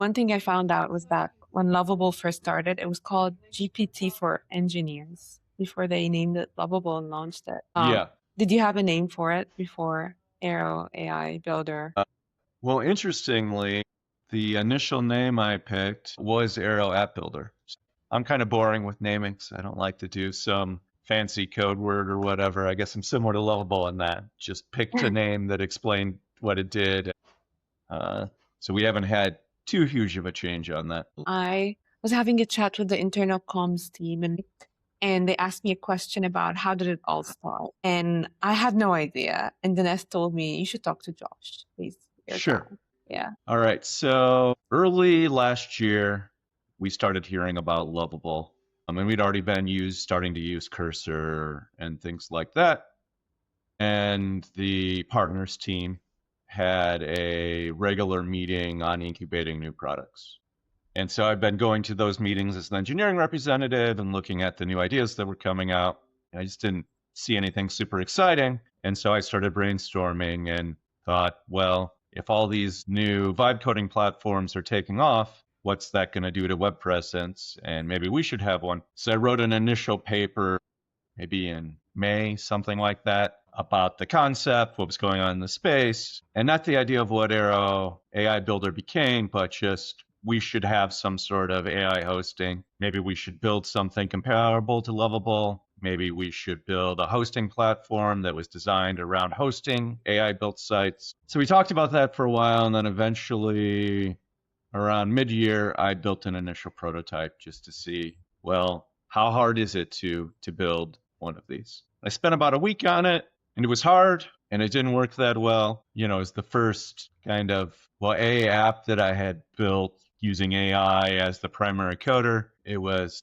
One thing I found out was that when Lovable first started, it was called GPT for engineers before they named it Lovable and launched it. Yeah. Did you have a name for it before Airo AI Builder? Well, interestingly, the initial name I picked was Airo App Builder. I'm kind of boring with naming, so I don't like to do some fancy code word or whatever. I guess I'm similar to Lovable in that. Just picked a name that explained what it did. Uh, so we haven't had too huge of a change on that. I was having a chat with the internal comms team and they asked me a question about how did it all start. And I had no idea. And Dinesh told me, you should talk to Josh. He's your Sure. guy. Yeah. All right. So early last year, we started hearing about Lovable. I mean, we'd already been starting to use Cursor and things like that. And the partners team had a regular meeting on incubating new products. And so I've been going to those meetings as an engineering representative and looking at the new ideas that were coming out. I just didn't see anything super exciting. And so I started brainstorming and thought, well, if all these new vibe coding platforms are taking off, what's that going to do to web presence? And maybe we should have one. So I wrote an initial paper, maybe in May, something like that, about the concept, what was going on in the space, and not the idea of what Airo AI Builder became, but just we should have some sort of AI hosting. Maybe we should build something comparable to Lovable. Maybe we should build a hosting platform that was designed around hosting AI built sites. So we talked about that for a while, and then eventually around mid-year, I built an initial prototype just to see, well, how hard is it to build one of these? I spent about a week on it, and it was hard, and it didn't work that well. You know, it's the first kind of, well, A app that I had built using AI as the primary coder. It was,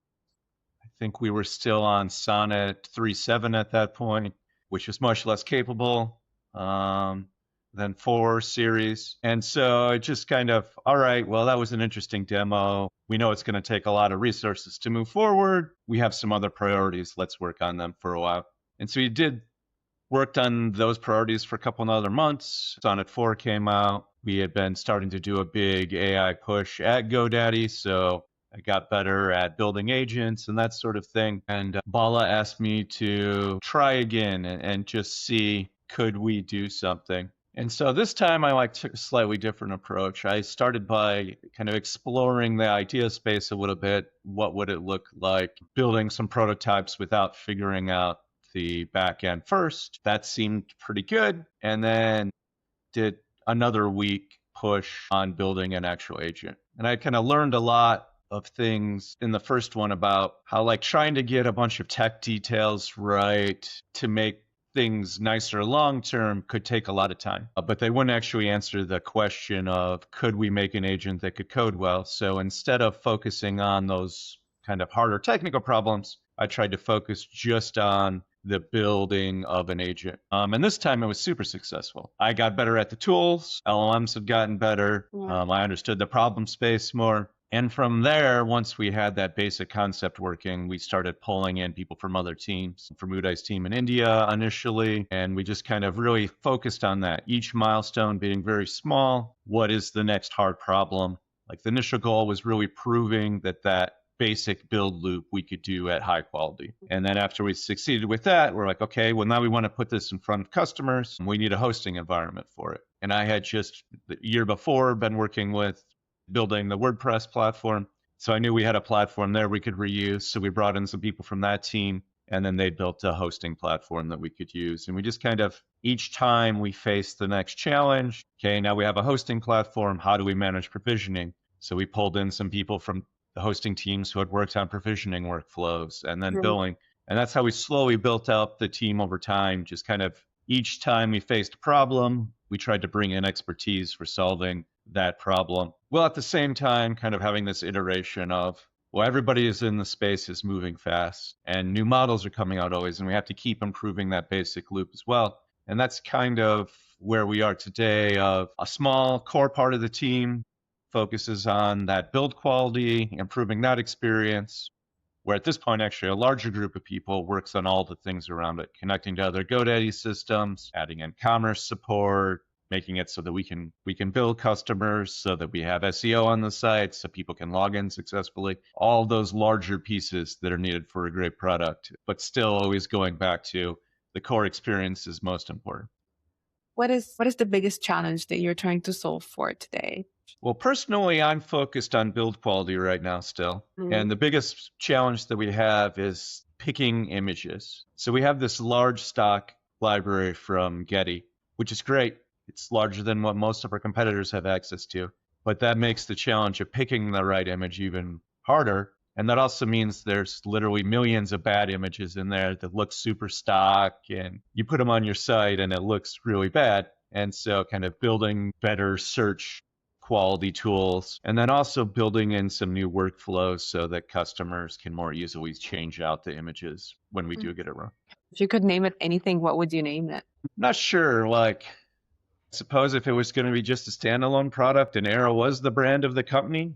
I think we were still on Sonnet 3.7 at that point, which was much less capable than 4 series. And so it just kind of, all right, well, that was an interesting demo. We know it's going to take a lot of resources to move forward. We have some other priorities. Let's work on them for a while. And so we worked on those priorities for a couple of other months. Sonnet 4 came out. We had been starting to do a big AI push at GoDaddy. So I got better at building agents and that sort of thing. And Bala asked me to try again and just see, could we do something? And so this time I took a slightly different approach. I started by kind of exploring the idea space a little bit. What would it look like building some prototypes without figuring out the back end first? That seemed pretty good. And then did another week push on building an actual agent. And I kind of learned a lot of things in the first one about how trying to get a bunch of tech details right to make things nicer long term could take a lot of time, but they wouldn't actually answer the question of could we make an agent that could code well. So instead of focusing on those kind of harder technical problems, I tried to focus just on the building of an agent. And this time it was super successful. I got better at the tools. LLMs have gotten better. I understood the problem space more. And from there, once we had that basic concept working, we started pulling in people from other teams, from Udai's team in India initially, and we just kind of really focused on that. Each milestone being very small. What is the next hard problem? The initial goal was really proving that basic build loop we could do at high quality. And then after we succeeded with that, we're like, okay, well, now we want to put this in front of customers. We need a hosting environment for it. And I had just the year before been working with building the WordPress platform. So I knew we had a platform there we could reuse. So we brought in some people from that team, and then they built a hosting platform that we could use. And we just kind of, each time we faced the next challenge, okay, now we have a hosting platform. How do we manage provisioning? So we pulled in some people from the hosting teams who had worked on provisioning workflows and then billing. And that's how we slowly built up the team over time. Just kind of each time we faced a problem, we tried to bring in expertise for solving that problem. Well, at the same time, kind of having this iteration of, well, everybody is in the space is moving fast and new models are coming out always, and we have to keep improving that basic loop as well. And that's kind of where we are today. Of a small core part of the team focuses on that build quality, improving that experience, where at this point, actually, a larger group of people works on all the things around it, connecting to other GoDaddy systems, adding in commerce support, making it so that we can build customers, so that we have SEO on the site, so people can log in successfully. All those larger pieces that are needed for a great product, but still always going back to the core experience is most important. What is the biggest challenge that you're trying to solve for today? Well, personally, I'm focused on build quality right now still. And the biggest challenge that we have is picking images. So we have this large stock library from Getty, which is great. It's larger than what most of our competitors have access to. But that makes the challenge of picking the right image even harder. And that also means there's literally millions of bad images in there that look super stock, and you put them on your site and it looks really bad. And so kind of building better search quality tools, and then also building in some new workflows so that customers can more easily change out the images when we do get it wrong. If you could name it anything, what would you name it? Not sure, like, suppose if it was going to be just a standalone product and Airo was the brand of the company,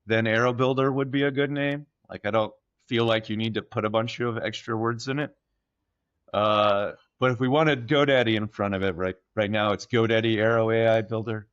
then Airo Builder would be a good name. Like, I don't feel like you need to put a bunch of extra words in it. But if we wanted GoDaddy in front of it, right now it's GoDaddy Airo AI Builder.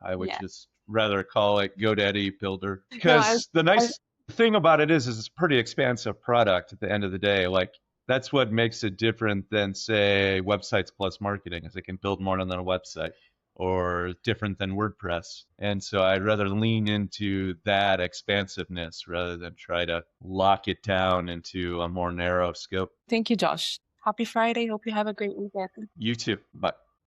I would just rather call it GoDaddy Builder, because the nice thing about it is it's a pretty expansive product at the end of the day. Like, that's what makes it different than, say, Websites Plus Marketing, is it can build more than a website, or different than WordPress. And so I'd rather lean into that expansiveness rather than try to lock it down into a more narrow scope. Thank you, Josh. Happy Friday. Hope you have a great weekend. You too. Bye.